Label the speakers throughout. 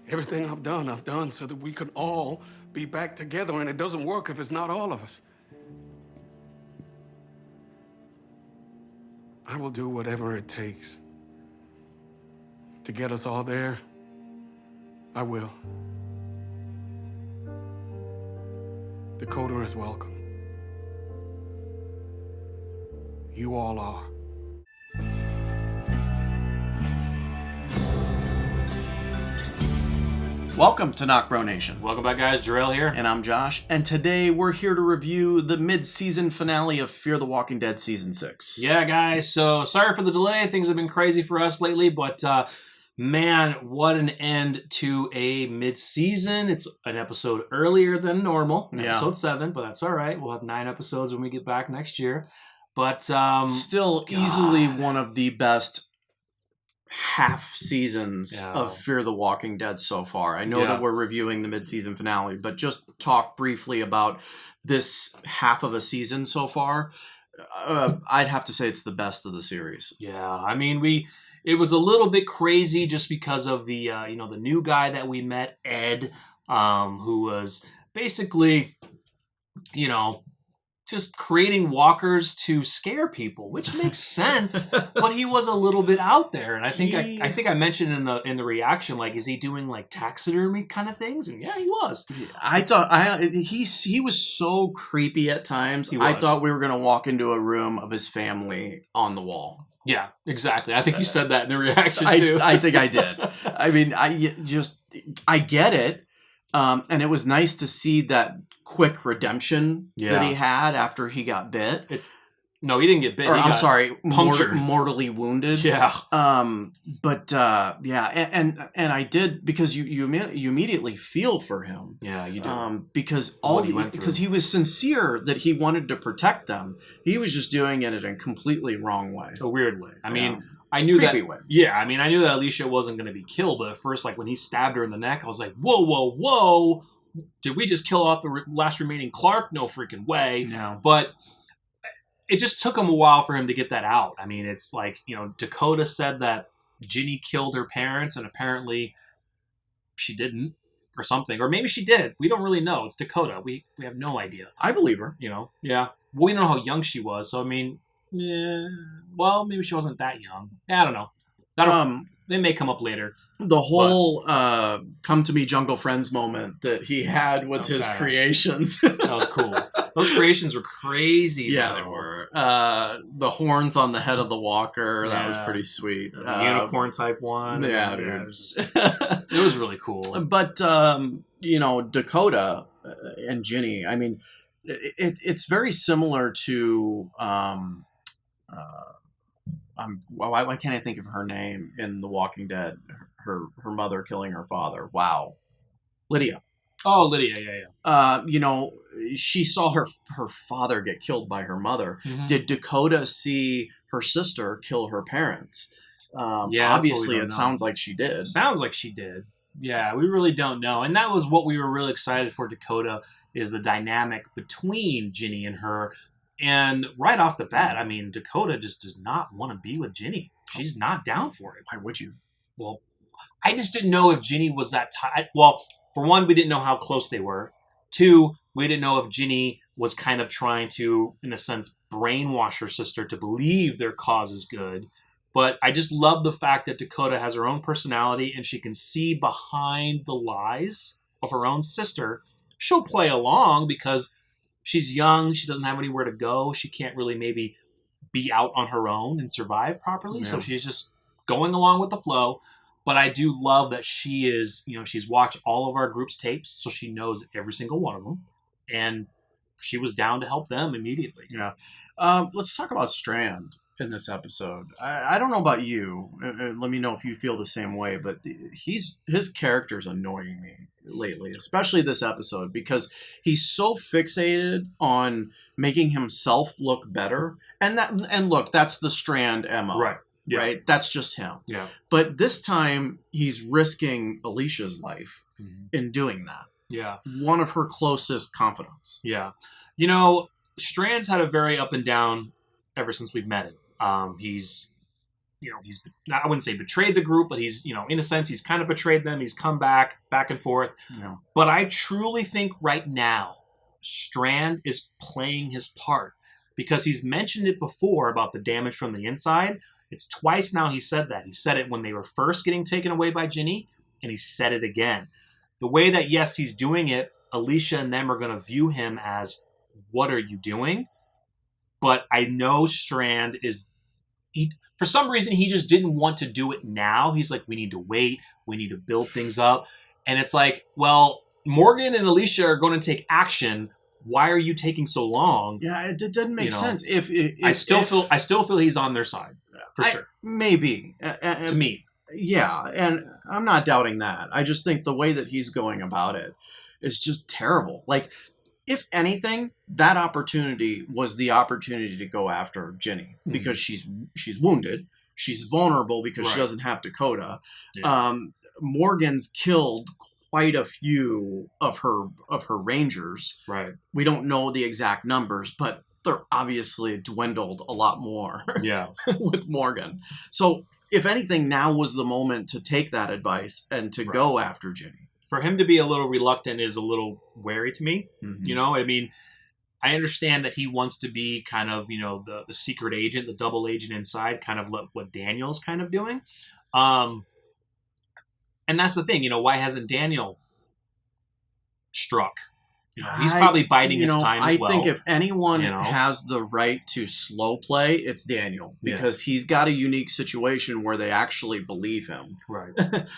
Speaker 1: Everything I've done so that we can all be back together, and it doesn't work if it's not all of us. I will do whatever it takes to get us all there. I will. Dakota is welcome. You all are.
Speaker 2: Welcome to NocBro Nation.
Speaker 3: Welcome back, guys. Jarrell here.
Speaker 2: And I'm Josh. And today we're here to review the mid-season finale of Fear the Walking Dead Season 6.
Speaker 3: Yeah, guys. So, sorry for the delay. Things have been crazy for us lately, but man, what an end to a mid-season. It's an episode earlier than normal, episode 7, but that's all right. We'll have 9 episodes when we get back next year. But
Speaker 2: still easily one of the best half seasons of Fear the Walking Dead so far. I know that we're reviewing the mid-season finale, but just talk briefly about this half of a season so far. I'd have to say it's the best of the series.
Speaker 3: Yeah, I mean, it was a little bit crazy just because of the the new guy that we met, Ed, who was basically, just creating walkers to scare people, which makes sense. But he was a little bit out there, and I think I mentioned in the reaction, like, is he doing like taxidermy kind of things? And yeah, he was.
Speaker 2: I thought he was so creepy at times. I thought we were gonna walk into a room of his family on the wall.
Speaker 3: Yeah, exactly. I think you said that in the reaction too.
Speaker 2: I think I did. I mean, I get it, and it was nice to see that quick redemption that he had after he got bit.
Speaker 3: No, he didn't get bit.
Speaker 2: I'm sorry,
Speaker 3: punctured,
Speaker 2: mortally wounded.
Speaker 3: Yeah.
Speaker 2: And I did, because you immediately feel for him.
Speaker 3: Yeah, you do.
Speaker 2: Because he was sincere that he wanted to protect them. He was just doing it in a completely wrong way,
Speaker 3: a weird way. I mean, I knew
Speaker 2: creepy way.
Speaker 3: Yeah, I mean, I knew that Alicia wasn't going to be killed, but at first, like when he stabbed her in the neck, I was like, whoa, whoa, whoa. Did we just kill off the last remaining Clark? No freaking way.
Speaker 2: No.
Speaker 3: But it just took him a while for him to get that out. I mean, it's like, Dakota said that Ginny killed her parents, and apparently she didn't, or something. Or maybe she did. We don't really know. It's Dakota. We have no idea.
Speaker 2: I believe her.
Speaker 3: Yeah. We don't know how young she was, so I mean, well, maybe she wasn't that young. I don't know. They may come up later.
Speaker 2: The whole come to me jungle friends moment that he had with his creations.
Speaker 3: That was cool. Those creations were crazy.
Speaker 2: Yeah, they were. The horns on the head of the walker, that was pretty sweet.
Speaker 3: The unicorn type one.
Speaker 2: Yeah,
Speaker 3: dude. It was really cool.
Speaker 2: But, Dakota and Ginny, I mean, it's very similar to... why can't I think of her name in The Walking Dead? Her mother killing her father. Wow. Lydia.
Speaker 3: Oh, Lydia, yeah.
Speaker 2: She saw her father get killed by her mother.
Speaker 3: Mm-hmm.
Speaker 2: Did Dakota see her sister kill her parents?
Speaker 3: Obviously
Speaker 2: it sounds like she did.
Speaker 3: Sounds like she did. Yeah, we really don't know. And that was what we were really excited for Dakota, is the dynamic between Ginny and her. And right off the bat, I mean, Dakota just does not want to be with Ginny. She's not down for it.
Speaker 2: Why would you?
Speaker 3: Well, I just didn't know if Ginny was that tight. Well, for one, we didn't know how close they were. 2, we didn't know if Ginny was kind of trying to, in a sense, brainwash her sister to believe their cause is good. But I just love the fact that Dakota has her own personality and she can see behind the lies of her own sister. She'll play along because she's young. She doesn't have anywhere to go. She can't really maybe be out on her own and survive properly. Yeah. So she's just going along with the flow. But I do love that she is, she's watched all of our group's tapes, so she knows every single one of them. And she was down to help them immediately.
Speaker 2: Yeah. Let's talk about Strand in this episode. I don't know about you. Let me know if you feel the same way. But his character's annoying me lately, especially this episode, because he's so fixated on making himself look better. And look, that's the Strand MO.
Speaker 3: Right. Yeah.
Speaker 2: Right? That's just him.
Speaker 3: Yeah.
Speaker 2: But this time, he's risking Alicia's life in doing that.
Speaker 3: Yeah.
Speaker 2: One of her closest confidants.
Speaker 3: Yeah. Strand's had a very up and down ever since we've met him. He's he's, I wouldn't say betrayed the group, but he's, in a sense, he's kind of betrayed them. He's come back and forth.
Speaker 2: Yeah.
Speaker 3: But I truly think right now, Strand is playing his part because he's mentioned it before about the damage from the inside. It's twice now he said that. He said it when they were first getting taken away by Ginny, and he said it again. The way that, yes, he's doing it, Alicia and them are going to view him as, what are you doing? But I know Strand is... for some reason, he just didn't want to do it now. He's like, we need to wait. We need to build things up. And it's like, well, Morgan and Alicia are going to take action. Why are you taking so long?
Speaker 2: Yeah, it doesn't make sense. If
Speaker 3: I still feel he's on their side for sure.
Speaker 2: Maybe
Speaker 3: to me,
Speaker 2: yeah, and I'm not doubting that. I just think the way that he's going about it is just terrible. Like, if anything, that opportunity was the opportunity to go after Ginny because she's wounded, she's vulnerable because she doesn't have Dakota.
Speaker 3: Yeah.
Speaker 2: Morgan's killed quite a few of her rangers.
Speaker 3: Right.
Speaker 2: We don't know the exact numbers, but they're obviously dwindled a lot more.
Speaker 3: Yeah.
Speaker 2: with Morgan. So if anything, now was the moment to take that advice and to go after Ginny.
Speaker 3: For him to be a little reluctant is a little wary to me.
Speaker 2: Mm-hmm.
Speaker 3: I mean, I understand that he wants to be kind of, the secret agent, the double agent inside, kind of what Daniel's kind of doing. And that's the thing, why hasn't Daniel struck? He's probably biding his time as well.
Speaker 2: I think if anyone has the right to slow play, it's Daniel. Because he's got a unique situation where they actually believe him.
Speaker 3: Right.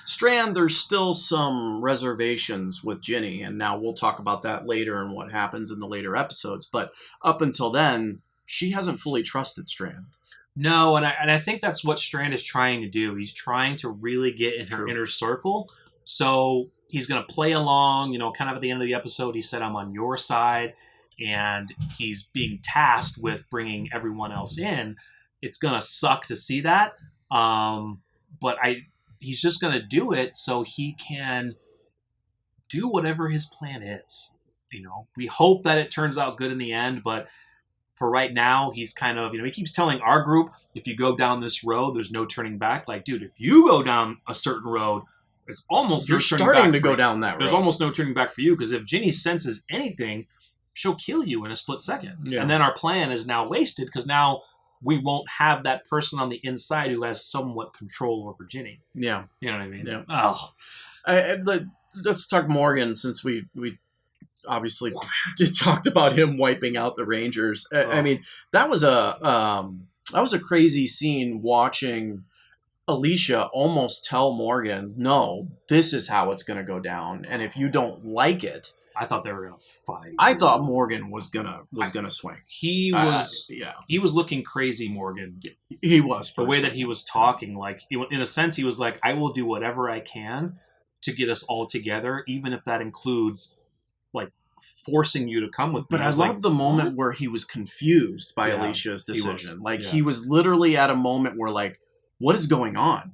Speaker 2: Strand, there's still some reservations with Ginny, and now we'll talk about that later and what happens in the later episodes. But up until then, she hasn't fully trusted Strand.
Speaker 3: No, and I think that's what Strand is trying to do. He's trying to really get in her inner circle. So he's going to play along, kind of at the end of the episode, he said, I'm on your side, and he's being tasked with bringing everyone else in. It's going to suck to see that. But he's just going to do it so he can do whatever his plan is. We hope that it turns out good in the end, but for right now, he's kind of, he keeps telling our group, if you go down this road, there's no turning back. Like, dude, if you go down a certain road, there's almost
Speaker 2: You're
Speaker 3: no turning
Speaker 2: starting
Speaker 3: back
Speaker 2: to
Speaker 3: for
Speaker 2: go
Speaker 3: you.
Speaker 2: down that road.
Speaker 3: There's almost no turning back for you, because if Ginny senses anything, she'll kill you in a split second.
Speaker 2: Yeah.
Speaker 3: And then our plan is now wasted, because now we won't have that person on the inside who has somewhat control over Ginny.
Speaker 2: Yeah.
Speaker 3: You know what I mean?
Speaker 2: Yeah.
Speaker 3: Oh.
Speaker 2: Let's talk Morgan, since we obviously talked about him wiping out the Rangers. I mean, that was a crazy scene, watching Alicia almost tell Morgan, no, this is how it's going to go down, and if you don't like it...
Speaker 3: I thought they were going to fight.
Speaker 2: I thought Morgan was gonna swing.
Speaker 3: He was looking crazy, Morgan.
Speaker 2: He was.
Speaker 3: The way that he was talking, like, in a sense, he was like, I will do whatever I can to get us all together, even if that includes, like, forcing you to come with me.
Speaker 2: But I love the moment where he was confused by Alicia's decision. He was literally at a moment where, like, what is going on?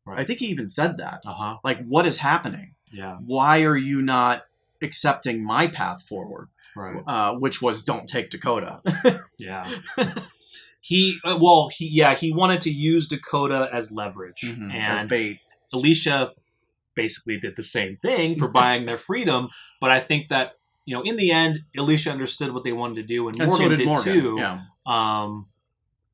Speaker 2: Right. I think he even said that.
Speaker 3: Uh-huh.
Speaker 2: Like, what is happening?
Speaker 3: Yeah.
Speaker 2: Why are you not accepting my path forward?
Speaker 3: Right.
Speaker 2: Which was, don't take Dakota.
Speaker 3: Yeah. He wanted to use Dakota as leverage.
Speaker 2: Mm-hmm.
Speaker 3: And
Speaker 2: as bait.
Speaker 3: Alicia basically did the same thing for buying their freedom. But I think that, in the end, Alicia understood what they wanted to do, and Morgan
Speaker 2: so
Speaker 3: did
Speaker 2: Morgan.
Speaker 3: too.
Speaker 2: Yeah.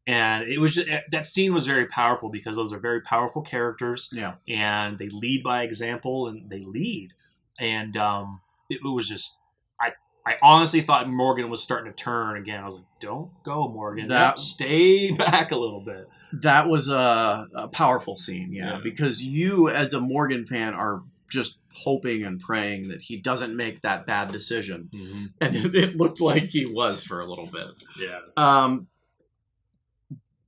Speaker 3: And it was that scene was very powerful, because those are very powerful characters.
Speaker 2: Yeah. And
Speaker 3: they lead by example, and they lead. And it was just, I honestly thought Morgan was starting to turn again. I was like, don't go, Morgan. Stay back a little bit.
Speaker 2: That was a powerful scene, because you, as a Morgan fan, are just hoping and praying that he doesn't make that bad decision.
Speaker 3: Mm-hmm.
Speaker 2: And it looked like he was for a little bit.
Speaker 3: Yeah.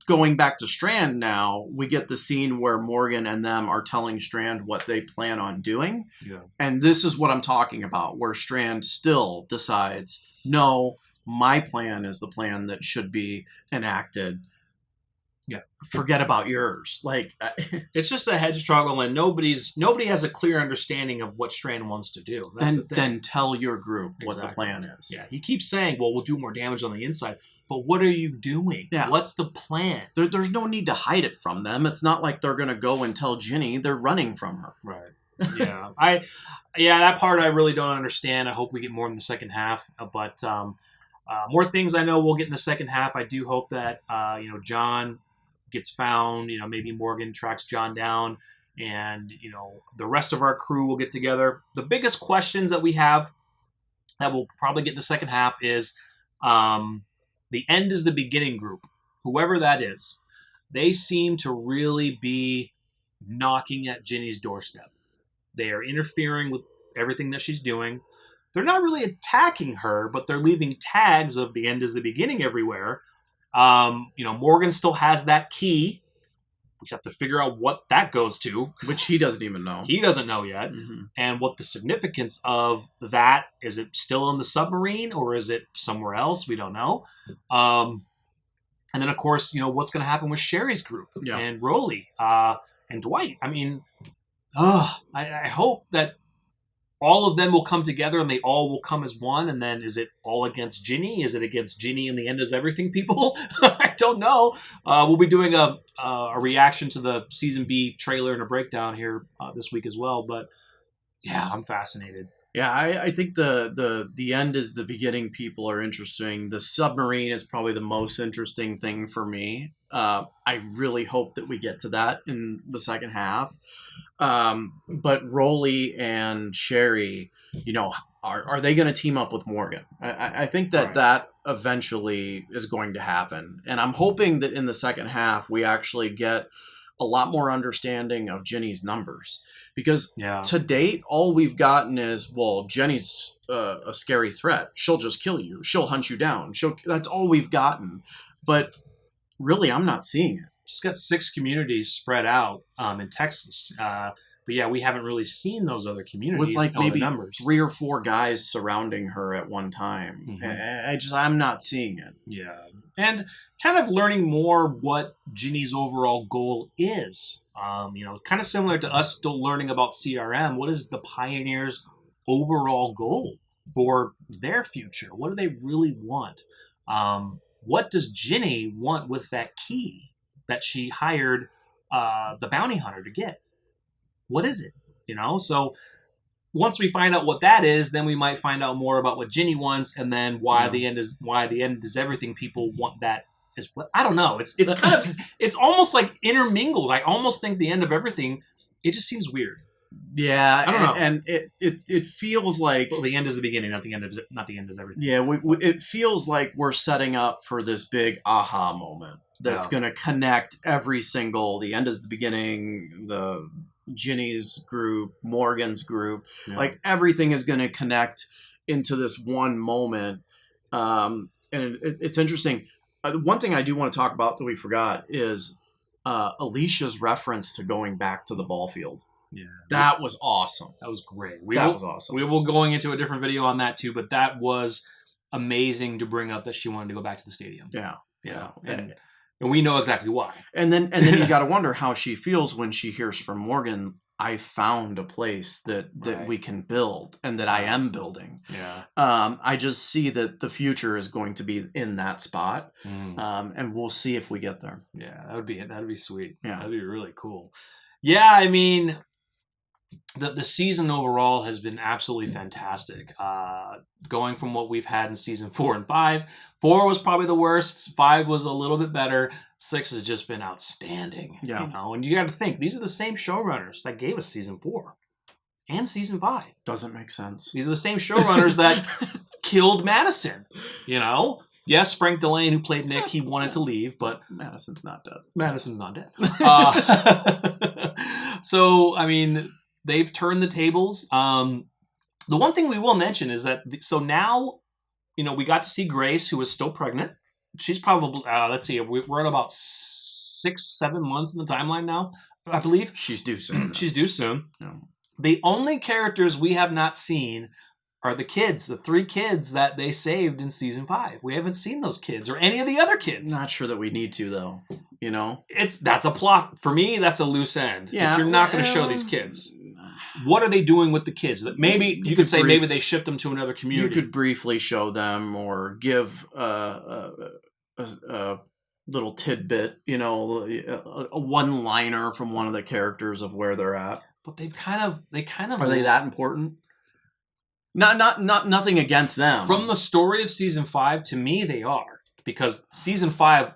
Speaker 2: Going back to Strand now, we get the scene where Morgan and them are telling Strand what they plan on doing.
Speaker 3: Yeah.
Speaker 2: And this is what I'm talking about, where Strand still decides, no, my plan is the plan that should be enacted. forget about yours. Like,
Speaker 3: It's just a head struggle, and nobody has a clear understanding of what Strand wants to do. That's the thing.
Speaker 2: then tell your group what the
Speaker 3: Exactly.
Speaker 2: plan is.
Speaker 3: Yeah, he keeps saying, well, we'll do more damage on the inside. But what are you doing?
Speaker 2: Yeah.
Speaker 3: What's the plan?
Speaker 2: There's no need to hide it from them. It's not like they're going to go and tell Ginny. They're running from her.
Speaker 3: Right. Yeah. That part I really don't understand. I hope we get more in the second half. But more things I know we'll get in the second half. I do hope that, John gets found. Maybe Morgan tracks John down. And, the rest of our crew will get together. The biggest questions that we have that we'll probably get in the second half is the end is the beginning group. Whoever that is. They seem to really be knocking at Ginny's doorstep. They are interfering with everything that she's doing. They're not really attacking her, but they're leaving tags of the end is the beginning everywhere. Morgan still has that key. We just have to figure out what that goes to.
Speaker 2: Which he doesn't even know.
Speaker 3: He doesn't know yet.
Speaker 2: Mm-hmm.
Speaker 3: And what the significance of that, is it still in the submarine or is it somewhere else? We don't know. And then, of course, what's going to happen with Sherry's group and Rowley and Dwight. I mean, I hope that all of them will come together and they all will come as one. And then is it all against Ginny? Is it against Ginny and the end is everything people? I don't know. We'll be doing a reaction to the Season B trailer and a breakdown here this week as well. But yeah, I'm fascinated.
Speaker 2: Yeah, I think the end is the beginning people are interesting. The submarine is probably the most interesting thing for me. I really hope that we get to that in the second half. But Rowley and Sherry, are they going to team up with Morgan? I think that eventually is going to happen. And I'm hoping that in the second half, we actually get a lot more understanding of Ginny's numbers. Because to date, all we've gotten is, well, Jenny's a scary threat. She'll just kill you. She'll hunt you down. That's all we've gotten. But really, I'm not seeing it.
Speaker 3: She's got 6 communities spread out in Texas. But yeah, we haven't really seen those other communities
Speaker 2: with like maybe
Speaker 3: numbers.
Speaker 2: 3 or 4 guys surrounding her at one time. Mm-hmm. I'm not seeing it.
Speaker 3: Yeah. And kind of learning more what Ginny's overall goal is. Kind of similar to us still learning about CRM. What is the Pioneers' overall goal for their future? What do they really want? What does Ginny want with that key that she hired the bounty hunter to get? What is it? So once we find out what that is, then we might find out more about what Ginny wants, and then why the end is everything. People want that as well. I don't know. It's kind of it's almost like intermingled. I almost think the end of everything. It just seems weird.
Speaker 2: Yeah,
Speaker 3: I don't know.
Speaker 2: And it feels like
Speaker 3: the end is the beginning, not the end is everything.
Speaker 2: Yeah, it feels like we're setting up for this big aha moment that's going to connect every single. The end is the beginning. The Ginny's group, Morgan's group, like everything is going to connect into this one moment. And it's interesting. One thing I do want to talk about that we forgot is Alicia's reference to going back to the ball field.
Speaker 3: Yeah,
Speaker 2: that was awesome.
Speaker 3: That was great.
Speaker 2: That was awesome.
Speaker 3: We will going into a different video on that too, but that was amazing to bring up that she wanted to go back to the stadium.
Speaker 2: Yeah.
Speaker 3: And we know exactly why.
Speaker 2: And then you got to wonder how she feels when she hears from Morgan, I found a place that we can build and that I am building.
Speaker 3: Yeah.
Speaker 2: I just see that the future is going to be in that spot. And we'll see if we get there.
Speaker 3: Yeah, that'd be sweet.
Speaker 2: Yeah.
Speaker 3: That'd be really cool. Yeah, I mean, the season overall has been absolutely fantastic. Going from what we've had in season 4 and 5. 4 was probably the worst. 5 was a little bit better. 6 has just been outstanding.
Speaker 2: Yeah.
Speaker 3: And you got to think, these are the same showrunners that gave us season 4 and season 5.
Speaker 2: Doesn't make sense.
Speaker 3: These are the same showrunners that killed Madison. Yes, Frank Delane, who played Nick, he wanted to leave, but
Speaker 2: Madison's not dead.
Speaker 3: Madison's not dead. So, I mean, they've turned the tables. The one thing we will mention is that, so now, we got to see Grace, who is still pregnant. She's probably, let's see, we're at about 6-7 months in the timeline now, I believe.
Speaker 2: She's due soon.
Speaker 3: She's due soon.
Speaker 2: Yeah.
Speaker 3: The only characters we have not seen are the kids, the 3 kids that they saved in season 5. We haven't seen those kids or any of the other kids.
Speaker 2: Not sure that we need to, though. you know?
Speaker 3: That's a plot. For me, that's a loose end.
Speaker 2: Yeah,
Speaker 3: if you're not going to show these kids, what are they doing with the kids? Maybe you could say maybe they shipped them to another community.
Speaker 2: You could briefly show them or give a little tidbit, you know, a one-liner from one of the characters of where they're at.
Speaker 3: But they kind of
Speaker 2: are they that important? Not nothing against them.
Speaker 3: From the story of season 5, to me, they are, because season 5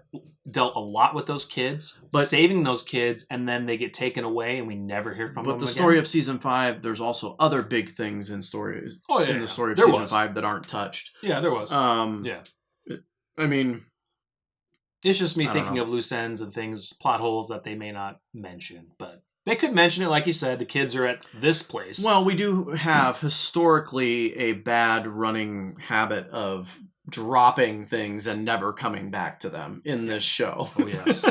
Speaker 3: dealt a lot with those kids, but saving those kids, and then they get taken away, and we never hear from them.
Speaker 2: But the story of season 5, there's also other big things in stories.
Speaker 3: Oh yeah,
Speaker 2: in the story of season 5 that aren't touched.
Speaker 3: Yeah, there was. Yeah,
Speaker 2: I mean,
Speaker 3: it's just me thinking of loose ends and things, plot holes that they may not mention, but they could mention it, like you said. The kids are at this place.
Speaker 2: Well, we do have historically a bad running habit of dropping things and never coming back to them in this show.
Speaker 3: Oh yes,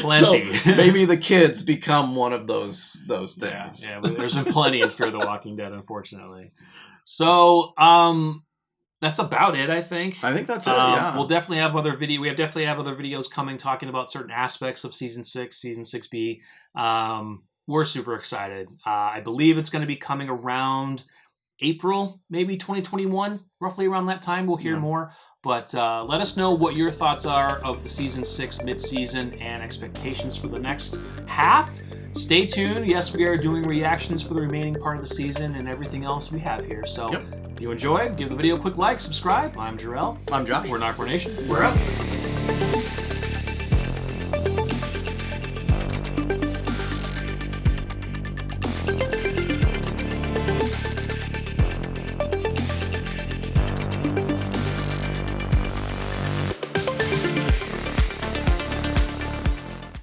Speaker 3: plenty.
Speaker 2: So maybe the kids become one of those things.
Speaker 3: Yeah, there's been plenty in Fear the Walking Dead, unfortunately. So, that's about it, I think.
Speaker 2: I think that's it, yeah.
Speaker 3: We'll definitely have other definitely have other videos coming talking about certain aspects of Season 6, Season 6B. We're super excited. I believe it's going to be coming around April, maybe 2021, roughly around that time. We'll hear more. But let us know what your thoughts are of the Season 6 mid-season and expectations for the next half. Stay tuned. Yes, we are doing reactions for the remaining part of the season and everything else we have here. So if you enjoyed, give the video a quick like, subscribe. I'm Jarrell.
Speaker 2: I'm Josh.
Speaker 3: We're NocBro Nation.
Speaker 2: We're up.